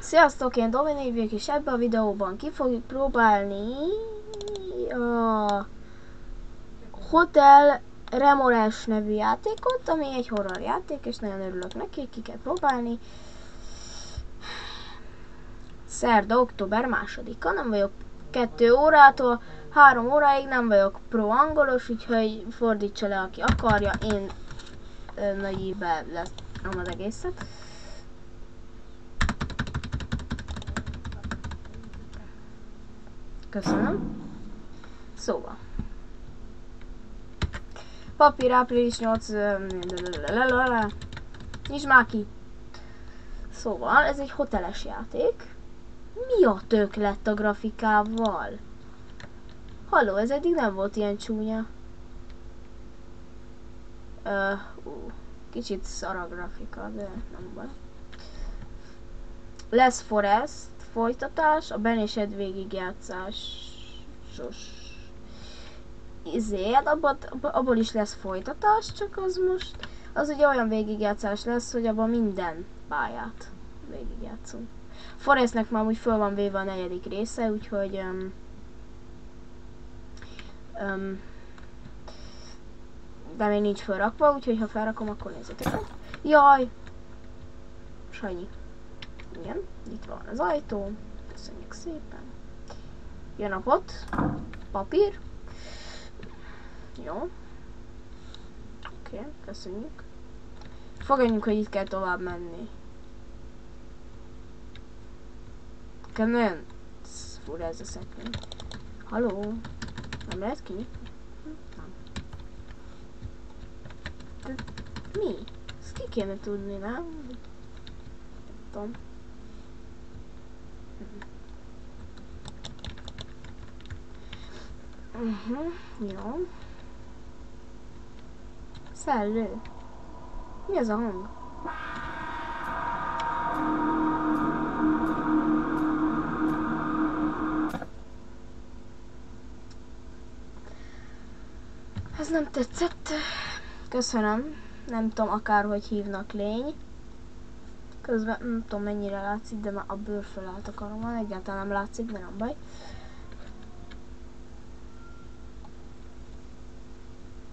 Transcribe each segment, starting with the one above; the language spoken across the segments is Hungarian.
Sziasztok, én Dominik vagyok, és ebben a videóban ki fogjuk próbálni a Hotel Remorás nevű játékot, ami egy horror játék, és nagyon örülök neki, ki kell próbálni. Szerda, október 2-a, nem vagyok 2 órától 3 óráig, nem vagyok pro angolos, úgyhogy fordítsa le, aki akarja, én nagyíbe lesz az egészet. Köszönöm. Szóval. Papír, április 8... Nyisd már ki! Szóval, ez egy hoteles játék. Mi a tök lett a grafikával? Halló, ez eddig nem volt ilyen csúnya. Kicsit szar a grafika, de nem baj. Lesz Forest folytatás, a Ben és Ed végigjátszásos abból is lesz folytatás, csak az most, az ugye olyan végigjátszás lesz, hogy abban minden pályát végigjátszunk. Forestnek már úgy föl van véve a 4. része, úgyhogy de még nincs felrakva, úgyhogy ha felrakom, akkor nézzétek meg. Jaj! Sanyi. Igen, itt van az ajtó. Köszönjük szépen. Jön a pot. Papír. Jó. Oké, köszönjük. Fogadjunk, hogy itt kell tovább menni. Nekem nagyon fura ez a szekrény. Halló? Nem lehet kinyitni? Nem. De mi? Ezt ki kéne tudni, nem? Nem tudom. Jó. Szellő. Mi az a hang? Ez nem tetszett. Köszönöm. Nem tudom akárhogy hívnak, lény. Közben nem tudom mennyire látszik, de már a bőr fölállt a karomon. Egyáltalán nem látszik, de nem baj.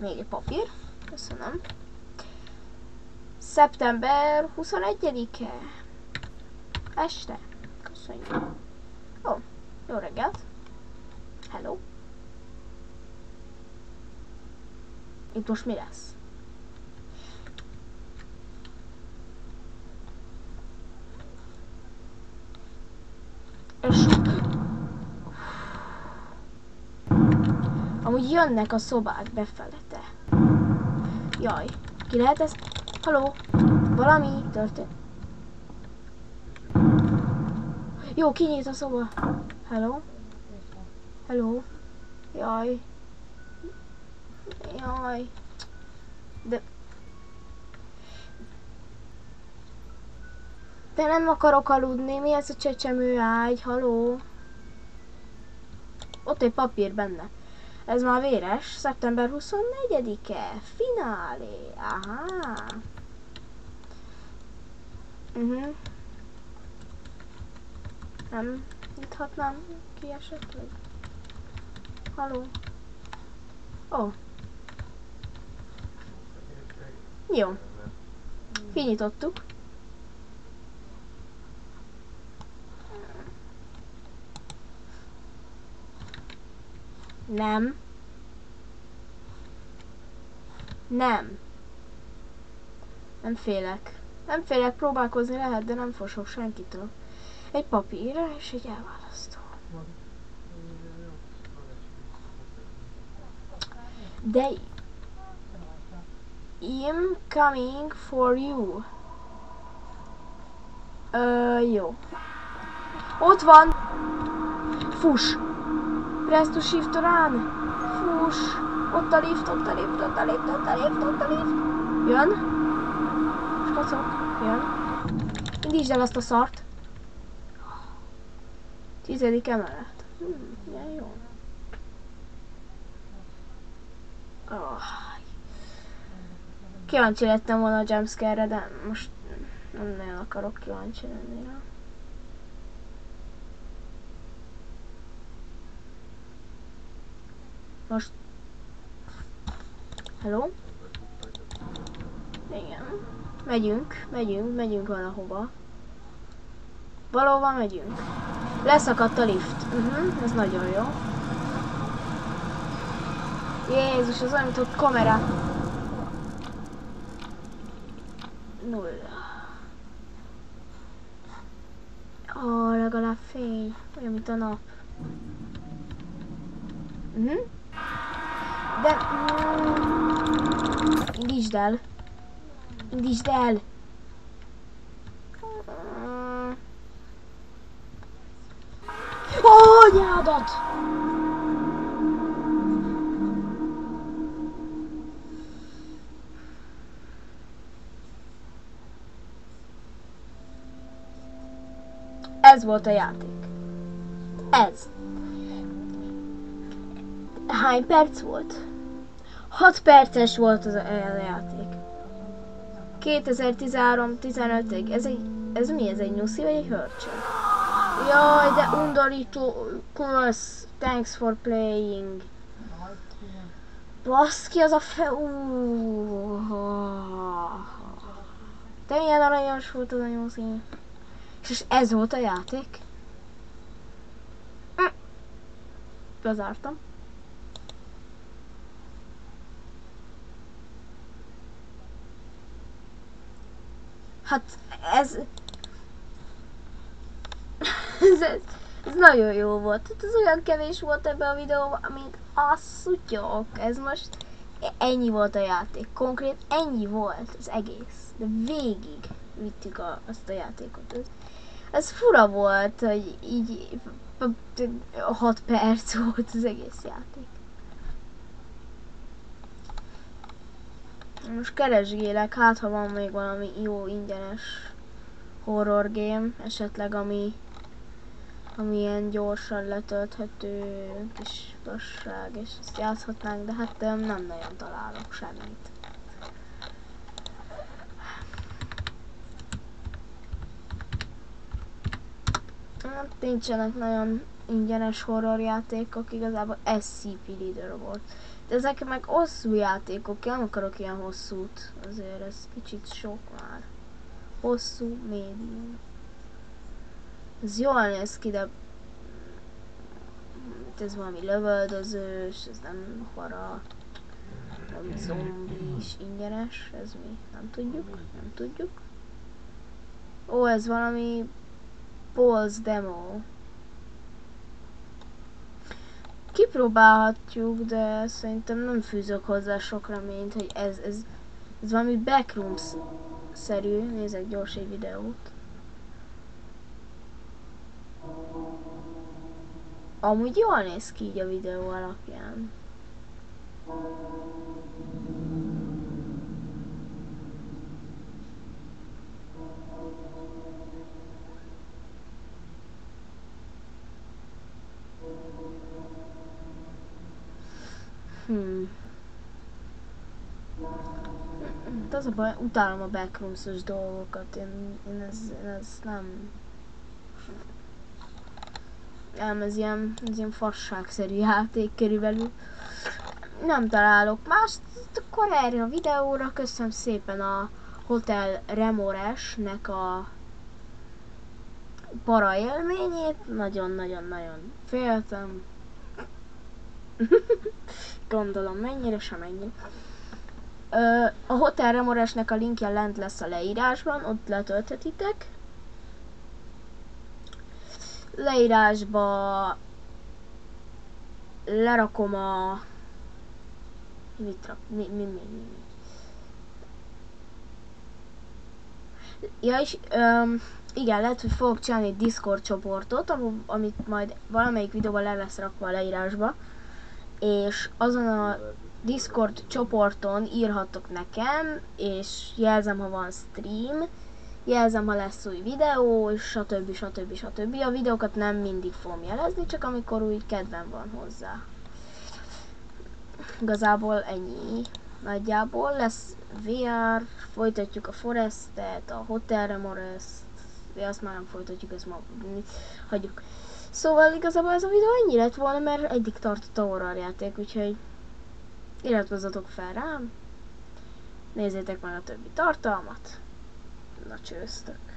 Még egy papír. Köszönöm. Szeptember 21-e. Este. Köszönjük. Ó, jó reggelt. Hello. Itt most mi lesz? És amúgy jönnek a szobák befelete. Jaj, ki lehet ez? Halló? Valami történt. Jó, kinyílt a szoba. Hello? Hello? Jaj. Jaj. De nem akarok aludni. Mi ez a csecsemő ágy? Halló? Ott egy papír benne. Ez már véres. Szeptember 24-e. Finálé. Aha. Nem nyithatnám ki esetleg? Halló? Ó. Jó. Kinyitottuk. Nem. Nem. Nem félek. Nem félek, próbálkozni lehet, de nem fosok senkitől. Egy papírra és egy elválasztó. De I'm coming for you. Jó. Ott van! Fuss! Press to shift to run! Fuss! Ott a lift, ott a lift, ott a lift, ott a lift, ott a lift! Jön! Skacok, jön! Indítsd el azt a szart! 10. emelet. Milyen jó. Kíváncsi lettem volna a jumpscare-re, de most nem nagyon akarok kíváncsi lenni rá. Most... Hello? Igen. Megyünk valahova. Valahova megyünk. Leszakadt a lift. Ez nagyon jó. Jézus, az olyan, mint a kamera. Nulla. Ó, legalább fény. Olyan, mint a nap. De... Indítsd el. Indítsd el. Ó, nyádat! Ez volt a játék. Ez. Hány perc volt? 6 perces volt az a játék. 2013-15-ig. Ez mi? Ez egy nyuszi vagy egy hörcsög? Jaj, de undorító. Kursz. Thanks for playing. Baszki, az a de milyen aranyos volt az a nyuszi. És ez volt a játék? Bezártam. Hát ez nagyon jó volt. Hát ez olyan kevés volt ebben a videóban, mint a szutyok. Ez most ennyi volt a játék. Konkrét ennyi volt az egész. De végig vittük azt a játékot. Ez fura volt, hogy így 6 perc volt az egész játék. Most keresgélek, hát ha van még valami jó ingyenes horror game, esetleg ami ilyen gyorsan letölthető kis lasság, és ezt játszhatnánk, de hát nem nagyon találok semmit. Hát nincsenek nagyon ingyenes horror játékok, igazából SCP Leaderboard. De ezek meg hosszú játékok, én nem akarok ilyen hosszút, azért ez kicsit sok már. Hosszú, médium. Ez jól néz ki, de ez valami lövöldözős, ez nem para, valami zombis, ingyenes, ez mi? Nem tudjuk. Ó, ez valami Balls demo. Kipróbálhatjuk, de szerintem nem fűzök hozzá sok reményt, hogy ez valami Backrooms-szerű. Nézek gyors egy videót. Amúgy jól néz ki így a videó alapján. De az a baj, utálom a Backrooms-os dolgokat, én ez nem... Ez ilyen fasságszerű játék körülbelül. Nem találok mást, akkor erre a videóra köszönöm szépen a Hotel Remores-nek a para élményét. Nagyon-nagyon-nagyon féltem. Gondolom mennyire, sem ennyire. A Hotel Remores-nek a linkje lent lesz a leírásban, ott letölthetitek. Leírásba lerakom a... Ja, és igen, lehet, hogy fogok csinálni egy Discord csoportot, amit majd valamelyik videóban le lesz rakva a leírásba, és azon a Discord csoporton írhattok nekem, és jelzem, ha van stream, jelzem, ha lesz új videó, és stb. A videókat nem mindig fogom jelezni, csak amikor úgy kedvem van hozzá. Igazából ennyi. Nagyjából lesz VR, folytatjuk a Forestet, a Hotel Remores-t, De azt már nem folytatjuk, ezt ma hagyjuk. Szóval igazából ez a videó ennyi lett volna, mert eddig tartott a horror játék, úgyhogy iratkozzatok fel rám, nézzétek meg a többi tartalmat. Na csőztök!